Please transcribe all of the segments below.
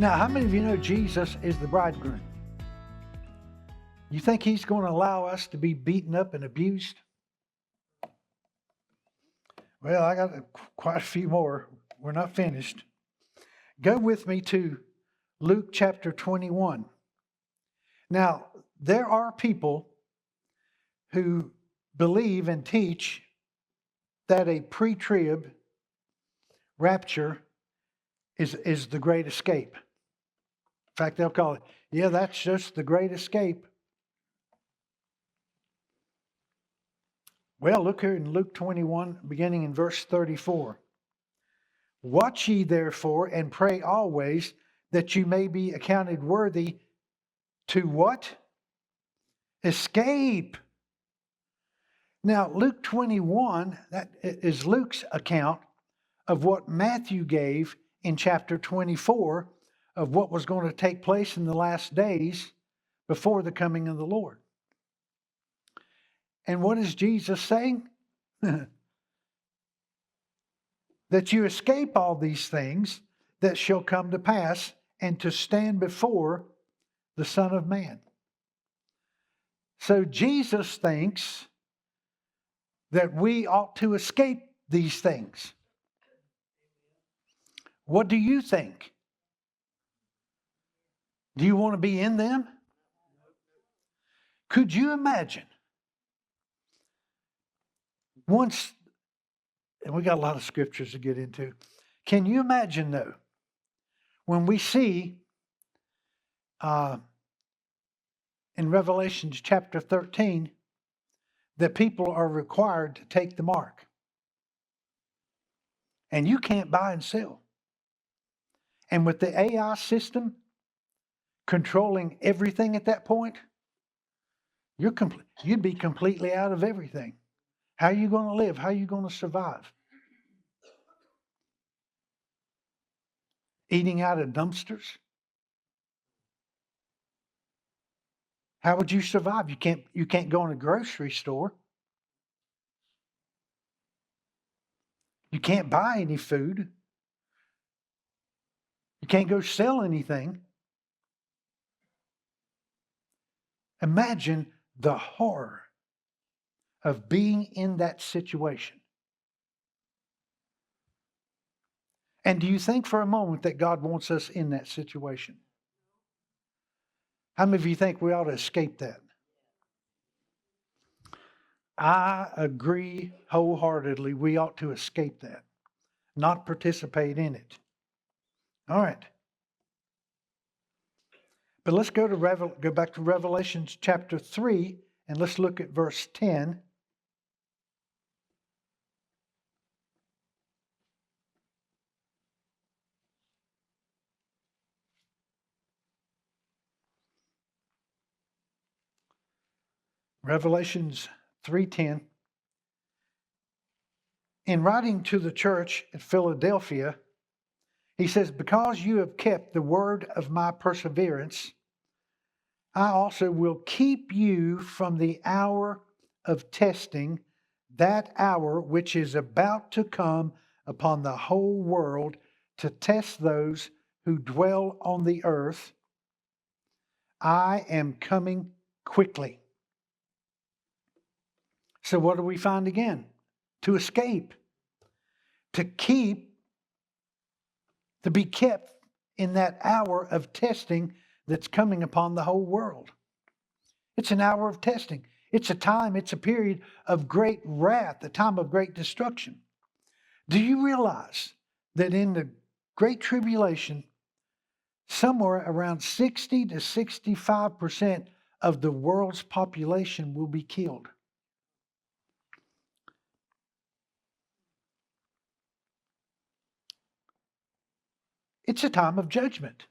Now, how many of you know Jesus is the bridegroom? You think he's going to allow us to be beaten up and abused? Well, I got quite a few more. We're not finished. Go with me to Luke chapter 21. Now, there are people who believe and teach that a pre-trib rapture is the great escape. In fact, they'll call it, yeah, that's just the great escape. Well, look here in Luke 21, beginning in verse 34. Watch ye therefore, and pray always, that you may be accounted worthy to what? Escape. Now, Luke 21, that is Luke's account of what Matthew gave in chapter 24 of what was going to take place in the last days before the coming of the Lord. And what is Jesus saying? That you escape all these things that shall come to pass, and to stand before the Son of Man. So Jesus thinks that we ought to escape these things. What do you think? Do you want to be in them? Could you imagine? Once, and we got a lot of scriptures to get into. Can you imagine though, when we see in Revelation chapter 13 that people are required to take the mark, and you can't buy and sell, and with the AI system controlling everything at that point, you'd be completely out of everything. How are you going to live? How are you going to survive? Eating out of dumpsters? How would you survive? You can't go in a grocery store. You can't buy any food. You can't go sell anything. Imagine the horror of being in that situation. And do you think for a moment that God wants us in that situation? How many of you think we ought to escape that? I agree wholeheartedly. We ought to escape that, not participate in it. All right. But let's go back to Revelation chapter 3, and let's look at verse 10. Revelations 3:10. In writing to the church at Philadelphia, he says, because you have kept the word of my perseverance, I also will keep you from the hour of testing, that hour which is about to come upon the whole world to test those who dwell on the earth. I am coming quickly. So what do we find again? To escape, to be kept in that hour of testing that's coming upon the whole world. It's an hour of testing. It's a period of great wrath, a time of great destruction. Do you realize that in the Great Tribulation, somewhere around 60 to 65% of the world's population will be killed? It's a time of judgment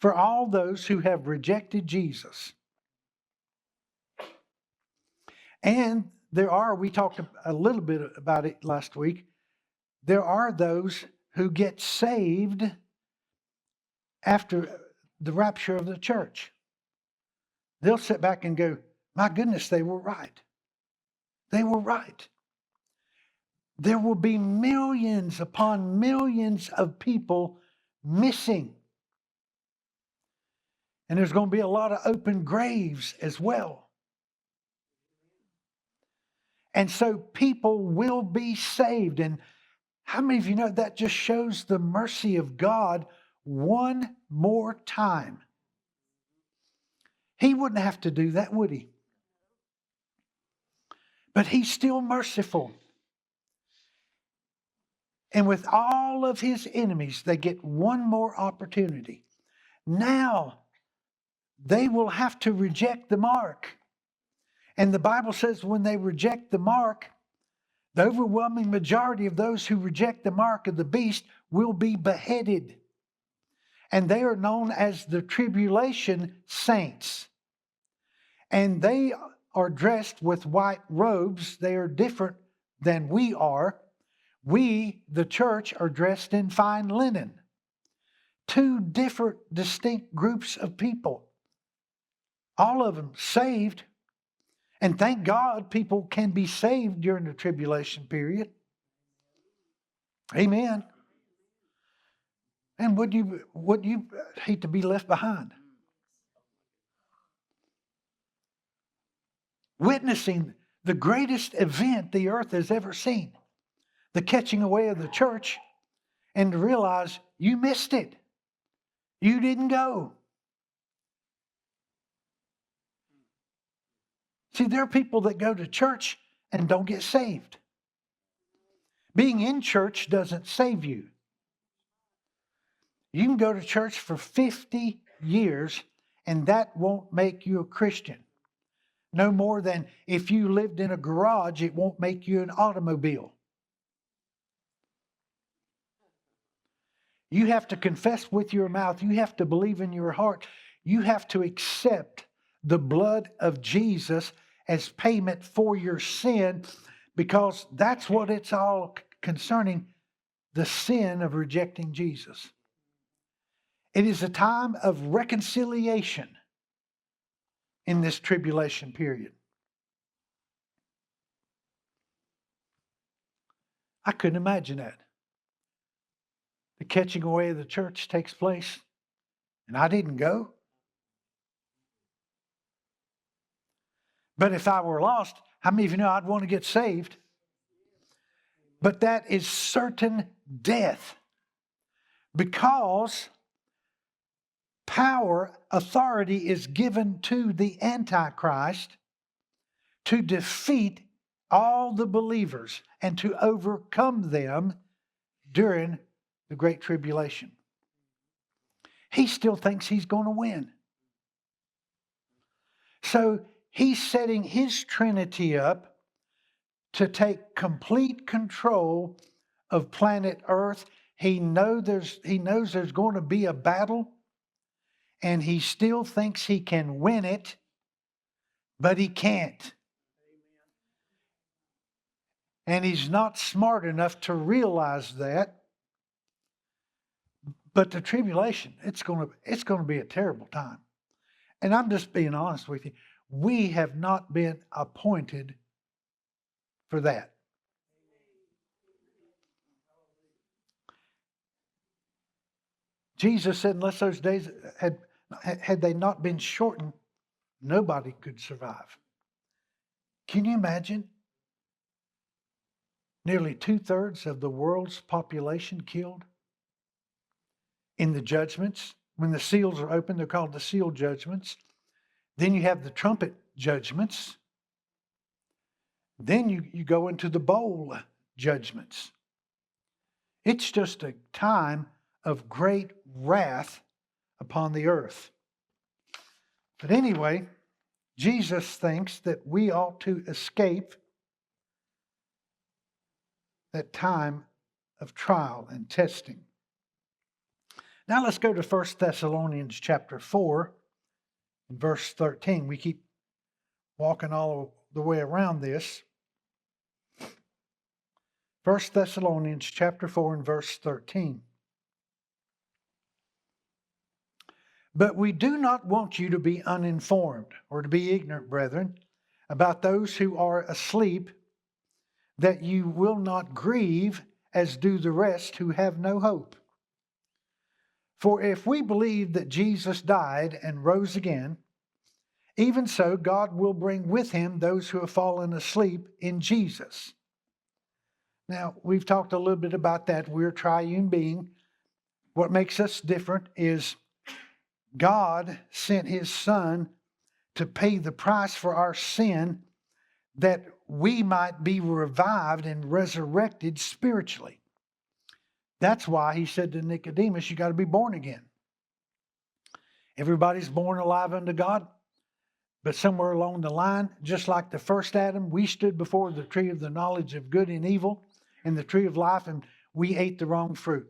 for all those who have rejected Jesus. And we talked a little bit about it last week, there are those who get saved after the rapture of the church. They'll sit back and go, my goodness, they were right. They were right. There will be millions upon millions of people missing. And there's going to be a lot of open graves as well. And so people will be saved. And how many of you know that just shows the mercy of God one more time? He wouldn't have to do that, would he? But he's still merciful. And with all of his enemies, they get one more opportunity. Now, they will have to reject the mark. And the Bible says when they reject the mark, the overwhelming majority of those who reject the mark of the beast will be beheaded. And they are known as the tribulation saints. And they are dressed with white robes. They are different than we are. We, the church, are dressed in fine linen. Two different, distinct groups of people. All of them saved. And thank God people can be saved during the tribulation period. Amen. And would you hate to be left behind? Witnessing the greatest event the earth has ever seen. The catching away of the church, and to realize you missed it. You didn't go. See, there are people that go to church and don't get saved. Being in church doesn't save you. You can go to church for 50 years and that won't make you a Christian. No more than if you lived in a garage, it won't make you an automobile. You have to confess with your mouth. You have to believe in your heart. You have to accept the blood of Jesus as payment for your sin, because that's what it's all concerning, the sin of rejecting Jesus. It is a time of reconciliation in this tribulation period. I couldn't imagine that. The catching away of the church takes place, and I didn't go. But if I were lost, how many of you know I'd want to get saved? But that is certain death, because power, authority is given to the Antichrist to defeat all the believers and to overcome them during the Great Tribulation. He still thinks he's going to win. So he's setting his Trinity up to take complete control of planet Earth. He knows there's going to be a battle, and he still thinks he can win it, but he can't. And he's not smart enough to realize that. But the tribulation, it's going to be a terrible time. And I'm just being honest with you. We have not been appointed for that. Jesus said, unless those days had they not been shortened, nobody could survive. Can you imagine? Nearly 2/3 of the world's population killed in the judgments. When the seals are opened, they're called the seal judgments. Then you have the trumpet judgments. Then you go into the bowl judgments. It's just a time of great wrath upon the earth. But anyway, Jesus thinks that we ought to escape that time of trial and testing. Now let's go to 1 Thessalonians chapter 4 and verse 13. We keep walking all the way around this. 1 Thessalonians chapter 4 and verse 13. But we do not want you to be uninformed or to be ignorant, brethren, about those who are asleep, that you will not grieve as do the rest who have no hope. For if we believe that Jesus died and rose again, even so God will bring with him those who have fallen asleep in Jesus. Now, we've talked a little bit about that. We're a triune being. What makes us different is God sent his Son to pay the price for our sin that we might be revived and resurrected spiritually. That's why he said to Nicodemus, you got to be born again. Everybody's born alive unto God, but somewhere along the line, just like the first Adam, we stood before the tree of the knowledge of good and evil and the tree of life, and we ate the wrong fruit.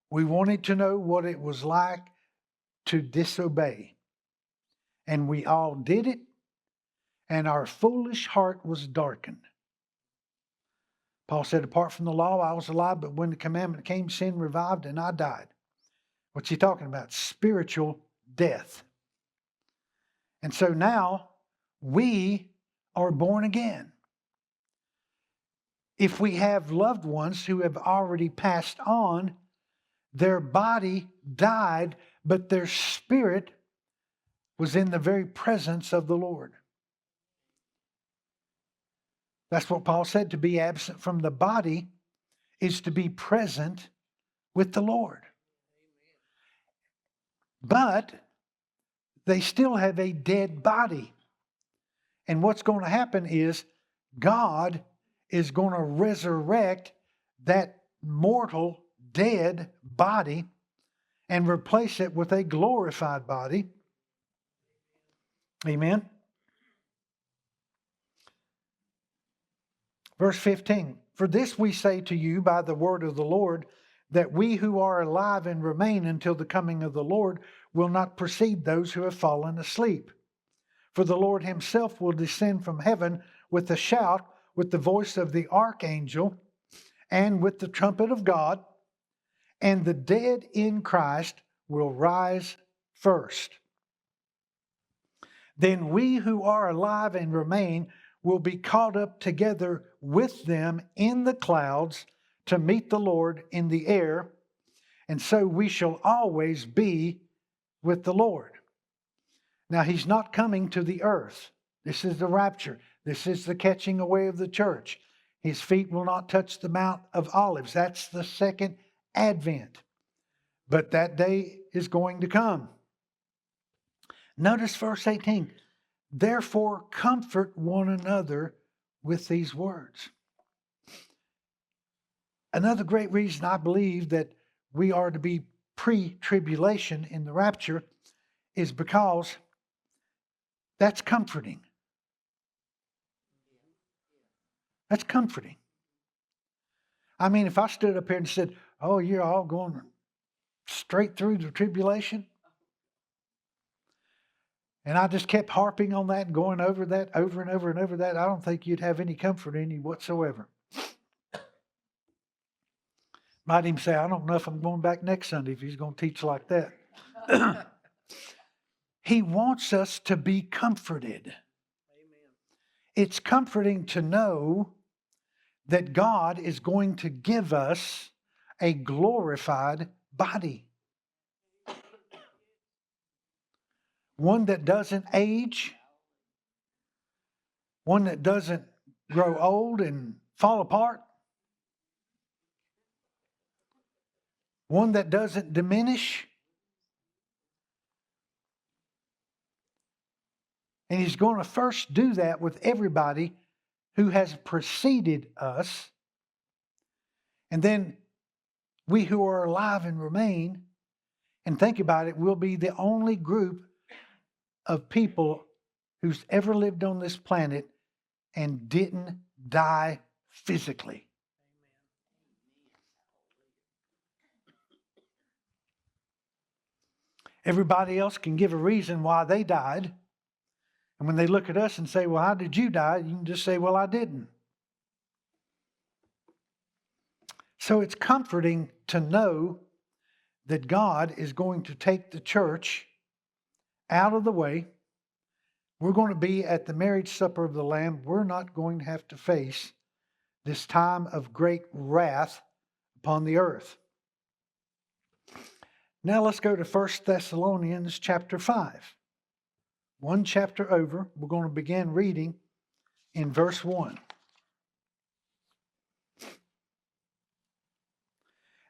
We wanted to know what it was like to disobey. And we all did it, and our foolish heart was darkened. Paul said, apart from the law, I was alive, but when the commandment came, sin revived, and I died. What's he talking about? Spiritual death. And so now we are born again. If we have loved ones who have already passed on, their body died, but their spirit was in the very presence of the Lord. That's what Paul said. To be absent from the body is to be present with the Lord. But they still have a dead body. And what's going to happen is God is going to resurrect that mortal, dead body and replace it with a glorified body. Amen. Verse 15, for this we say to you by the word of the Lord, that we who are alive and remain until the coming of the Lord will not precede those who have fallen asleep. For the Lord himself will descend from heaven with a shout, with the voice of the archangel, and with the trumpet of God, and the dead in Christ will rise first. Then we who are alive and remain will be caught up together with them in the clouds to meet the Lord in the air, and so we shall always be with the Lord. Now, he's not coming to the earth. This is the rapture. This is the catching away of the church. His feet will not touch the Mount of Olives. That's the second advent. But that day is going to come. Notice verse 18. Therefore, comfort one another with these words. Another great reason I believe that we are to be pre-tribulation in the rapture is because that's comforting. That's comforting. I mean, if I stood up here and said, oh, you're all going straight through the tribulation, and I just kept harping on that and going over that over and over and over that, I don't think you'd have any comfort in you whatsoever. Might even say, I don't know if I'm going back next Sunday if he's going to teach like that. He wants us to be comforted. Amen. It's comforting to know that God is going to give us a glorified body. One that doesn't age. One that doesn't grow old and fall apart. One that doesn't diminish. And he's going to first do that with everybody who has preceded us. And then we who are alive and remain, and think about it, we'll be the only group of people who's ever lived on this planet and didn't die physically. Everybody else can give a reason why they died. And when they look at us and say, well, how did you die? You can just say, well, I didn't. So it's comforting to know that God is going to take the church out of the way. We're going to be at the marriage supper of the Lamb. We're not going to have to face this time of great wrath upon the earth. Now let's go to 1 Thessalonians chapter 5. One chapter over. We're going to begin reading in verse 1.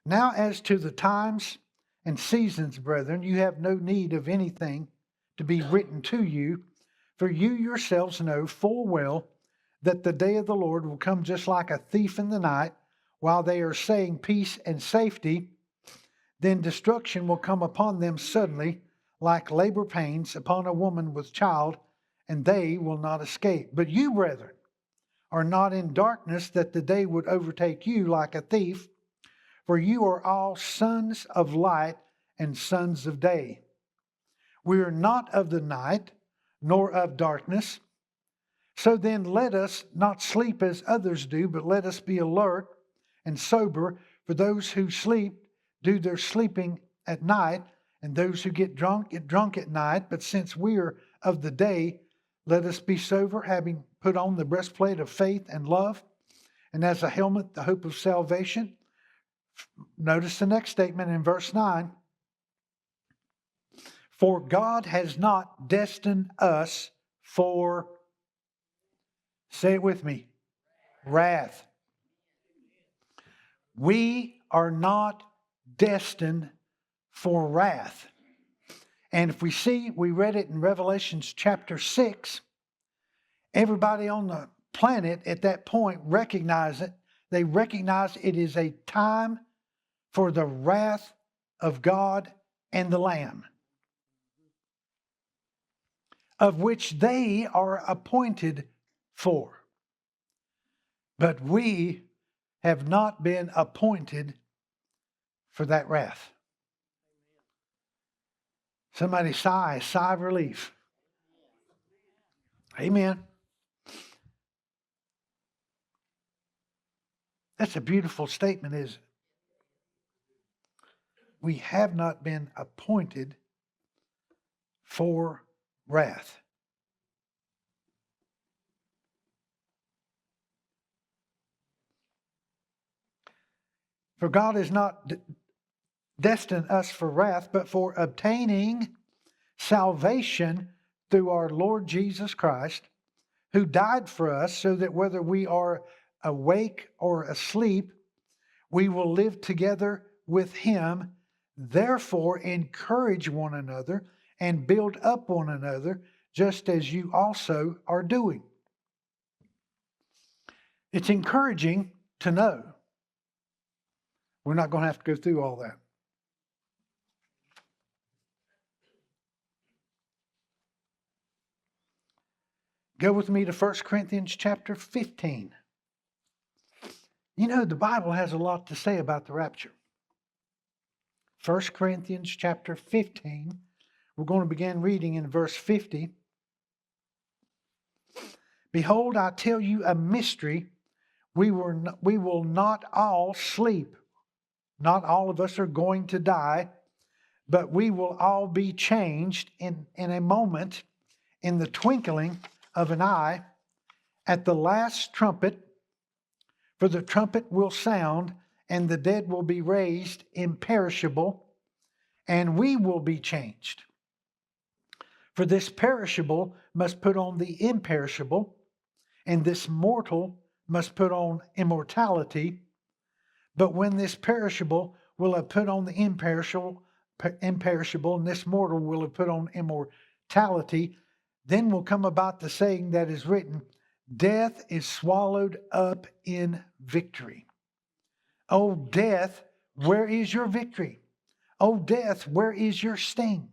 Now as to the times and seasons, brethren, you have no need of anything to be written to you, for you yourselves know full well that the day of the Lord will come just like a thief in the night. While they are saying peace and safety, then destruction will come upon them suddenly, like labor pains upon a woman with child, and they will not escape. But you, brethren, are not in darkness, that the day would overtake you like a thief. For you are all sons of light and sons of day. We are not of the night, nor of darkness. So then let us not sleep as others do, but let us be alert and sober. For those who sleep do their sleeping at night, and those who get drunk at night. But since we are of the day, let us be sober, having put on the breastplate of faith and love, and as a helmet, the hope of salvation. Notice the next statement in verse 9. For God has not destined us for, say it with me, wrath. We are not destined for wrath. And if we read it in Revelations chapter 6, everybody on the planet at that point recognized it. They recognize it is a time for the wrath of God and the Lamb, of which they are appointed for. But we have not been appointed for that wrath. Somebody sigh of relief. Amen. That's a beautiful statement, isn't it? We have not been appointed for wrath. For God has not destined us for wrath, but for obtaining salvation through our Lord Jesus Christ, who died for us, so that whether we are awake or asleep, we will live together with him. Therefore, encourage one another and build up one another, just as you also are doing. It's encouraging to know. We're not going to have to go through all that. Go with me to 1 Corinthians chapter 15. You know, the Bible has a lot to say about the rapture. 1 Corinthians chapter 15. We're going to begin reading in verse 50. Behold, I tell you a mystery. We will not all sleep. Not all of us are going to die, but we will all be changed in a moment, in the twinkling of an eye, at the last trumpet. For the trumpet will sound, and the dead will be raised imperishable, and we will be changed. For this perishable must put on the imperishable, and this mortal must put on immortality. But when this perishable will have put on the imperishable, and this mortal will have put on immortality, then will come about the saying that is written, death is swallowed up in victory. O death, where is your victory? O death, where is your sting?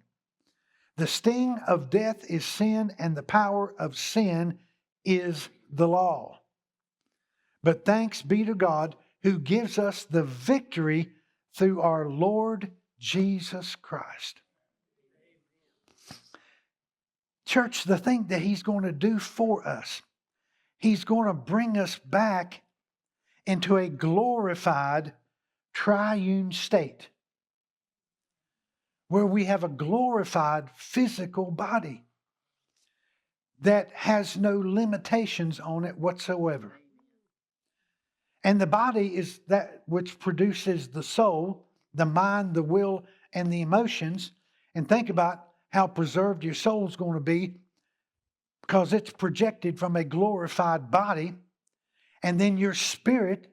The sting of death is sin, and the power of sin is the law. But thanks be to God, who gives us the victory through our Lord Jesus Christ. Church, the thing that he's going to do for us, he's going to bring us back into a glorified triune state where we have a glorified physical body that has no limitations on it whatsoever. And the body is that which produces the soul, the mind, the will, and the emotions, and think about how preserved your soul's going to be because it's projected from a glorified body. And then your spirit,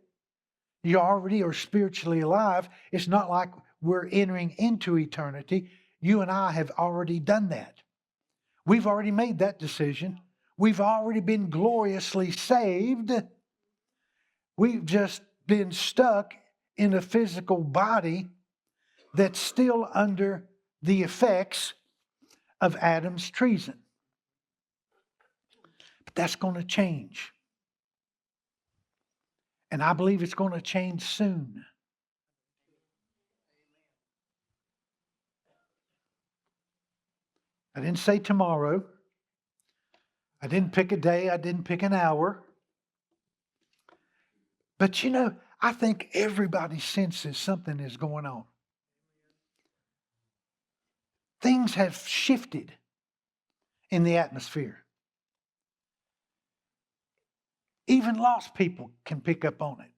you already are spiritually alive. It's not like we're entering into eternity. You and I have already done that. We've already made that decision. We've already been gloriously saved. We've just been stuck in a physical body that's still under the effects of Adam's treason. But that's going to change. And I believe it's going to change soon. I didn't say tomorrow. I didn't pick a day. I didn't pick an hour. But you know, I think everybody senses something is going on. Things have shifted in the atmosphere. Even lost people can pick up on it.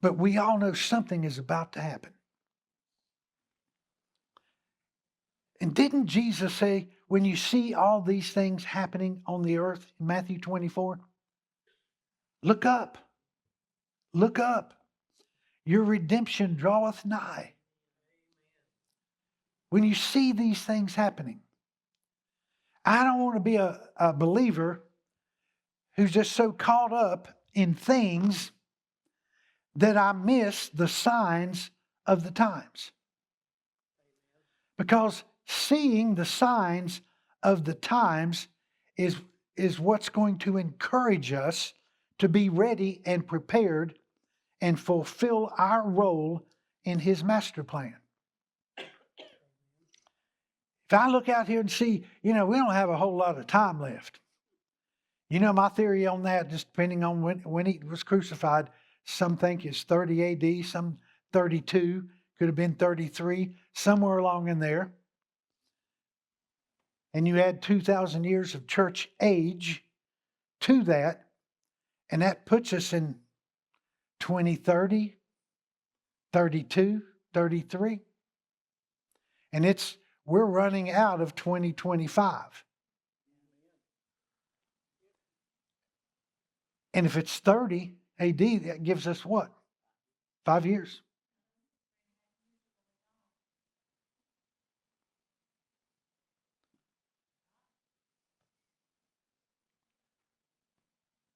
But we all know something is about to happen. And didn't Jesus say, when you see all these things happening on the earth in Matthew 24, look up. Look up. Your redemption draweth nigh. When you see these things happening, I don't want to be a believer who's just so caught up in things that I miss the signs of the times. Because seeing the signs of the times is what's going to encourage us to be ready and prepared and fulfill our role in His master plan. If I look out here and see, we don't have a whole lot of time left. My theory on that, just depending on when He was crucified, some think it's 30 AD, some 32, could have been 33, somewhere along in there. And you add 2,000 years of church age to that, and that puts us in 2030, 32, 33. And we're running out of 2025. And if it's 30 AD, that gives us what? 5 years.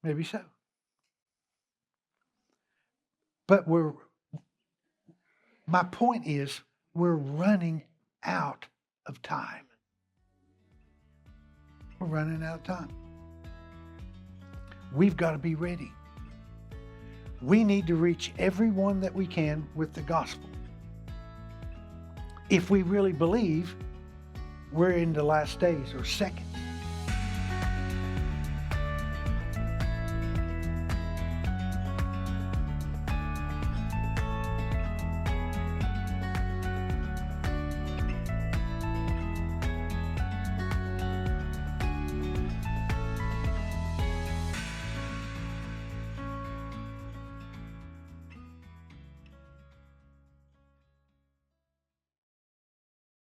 Maybe so. But my point is, we're running out of time. We're running out of time. We've got to be ready. We need to reach everyone that we can with the gospel. If we really believe we're in the last days or seconds.